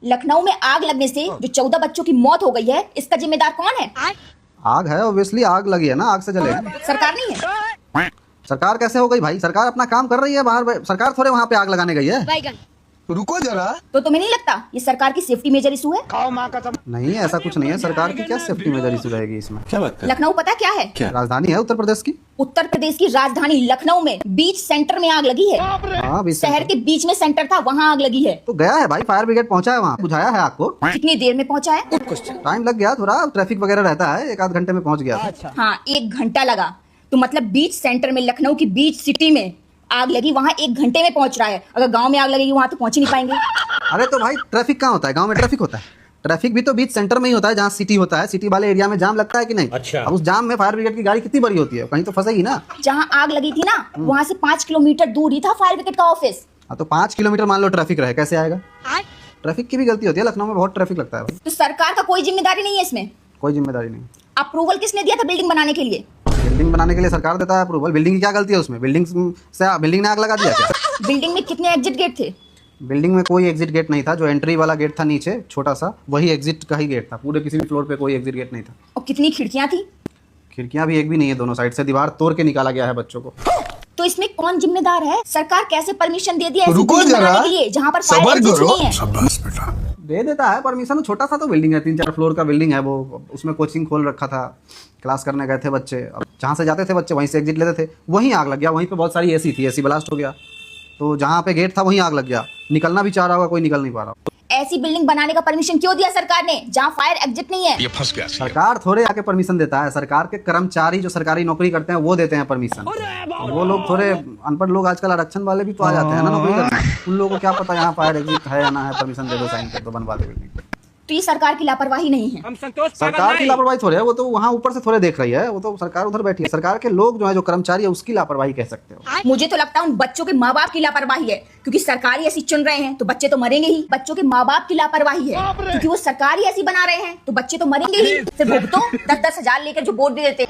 लखनऊ में आग लगने से जो 14 बच्चों की मौत हो गई है, इसका जिम्मेदार कौन है? आग है, ऑब्वियसली आग लगी है ना, आग से जलेगा। सरकार नहीं है। सरकार कैसे हो गई भाई? सरकार अपना काम कर रही है बाहर, सरकार थोड़े वहाँ पे आग लगाने गई है। रुको जरा। तो तुम्हें नहीं लगता ये सरकार की सेफ्टी मेजर इशू है? नहीं, ऐसा कुछ नहीं है। सरकार की क्या सेफ्टी मेजर इशू रहेगी इसमें? क्या बात कर? लखनऊ पता क्या है? राजधानी है उत्तर प्रदेश की। उत्तर प्रदेश की राजधानी लखनऊ में बीच सेंटर में आग लगी है। हाँ, बीच शहर सेंटर। के बीच में सेंटर था, वहाँ आग लगी है। तो गया है भाई, फायर ब्रिगेड पहुंचा है वहाँ, बुझाया है आग को। कितनी देर में पहुंचा है? टाइम लग गया थोड़ा, ट्रैफिक वगैरह रहता है, 1 आध घंटे में पहुंच गया। हाँ, 1 घंटा लगा। तो मतलब बीच सेंटर में, लखनऊ की बीच सिटी में आग लगी, वहाँ 1 घंटे में पहुंच रहा है। अगर गांव में आग लगेगी वहाँ तो पहुंच ही नहीं पाएंगे। अरे तो भाई ट्रैफिक कहाँ होता है? गांव में ट्रैफिक होता है? ट्रैफिक भी तो बीच सेंटर में ही होता है, जहाँ सिटी होता है। सिटी वाले एरिया में जाम लगता है कि नहीं? अच्छा। अब उस जाम में फायर ब्रिगेड की गाड़ी कितनी बड़ी होती है, कहीं तो फंसेगी ना। जहाँ आग लगी थी ना, वहाँ से 5 किलोमीटर दूर ही था फायर ब्रिगेड का ऑफिस। हाँ, तो 5 किलोमीटर मान लो ट्रैफिक रहे, कैसे आएगा? ट्रैफिक की भी गलती होती है, लखनऊ में बहुत ट्रैफिक लगता है भाई। तो सरकार का कोई जिम्मेदारी नहीं है इसमें? कोई जिम्मेदारी नहीं। अप्रूवल किसने दिया था बिल्डिंग बनाने के लिए? बिल्डिंग बनाने के लिए सरकार देता है अप्रूवल। बिल्डिंग की क्या गलती है उसमें? बिल्डिंग ने आग लगा दिया क्या? बिल्डिंग में कितने एग्जिट गेट थे? बिल्डिंग में कोई एग्जिट गेट नहीं था। जो एंट्री वाला गेट था नीचे छोटा सा, वही एग्जिट का ही गेट था। पूरे किसी भी फ्लोर पे कोई एग्जिट गेट नहीं था। और कितनी खिड़कियां थी? खिड़कियां भी एक भी नहीं है, दोनों साइड से दीवार तोड़ के निकाला गया है बच्चों को। तो इसमें कौन जिम्मेदार है? सरकार कैसे परमिशन दे दी ऐसी रुको बिल्डिंग जरा, बनाने के लिए जहाँ पर फायर सबर एग्जिट करो। नहीं है? शाबाश बेटा। दे देता है परमिशन। छोटा सा तो बिल्डिंग है, 3-4 फ्लोर का बिल्डिंग है वो। उसमें कोचिंग खोल रखा था, क्लास करने गए थे बच्चे। अब जहाँ से जाते थे बच्चे वहीं से एग्जिट लेते थे, वहीं आग लग गया। वहीं पे बहुत सारी एसी थी, एसी ब्लास्ट हो गया। तो जहाँ पे गेट था वहीं आग लग गया। निकलना भी चाह रहा होगा, कोई निकल नहीं पा रहा। ऐसी बिल्डिंग बनाने का परमिशन क्यों दिया सरकार ने जहाँ फायर एग्जिट नहीं है? ये फंस गया। सरकार थोड़े आके परमिशन देता है। सरकार के कर्मचारी जो सरकारी नौकरी करते हैं वो देते हैं परमिशन। वो लोग थोड़े अनपढ़ लोग, आजकल आरक्षण वाले भी तो आ जाते हैं ना नौकरी करने। उन लोगों को क्या पता यहाँ फायर एग्जिट है या ना है? परमिशन दे दो, साइन कर दो, बनवा दो बिल्डिंग। तो ये सरकार की लापरवाही नहीं है? सरकार की लापरवाही थोड़ी है, वो तो वहाँ ऊपर से थोड़े देख रही है। वो तो सरकार उधर बैठी है। सरकार के लोग जो है, जो कर्मचारी है, उसकी लापरवाही कह सकते हो। मुझे तो लगता है उन बच्चों के माँ बाप की लापरवाही है, क्योंकि सरकार ही ऐसी चुन रहे हैं तो बच्चे तो मरेंगे ही। बच्चों के माँ बाप की लापरवाही है, क्योंकि वो सरकार ही ऐसी बना रहे हैं तो बच्चे तो मरेंगे ही। फिर भुगतो 10-10 हजार लेकर जो वोट दे देते।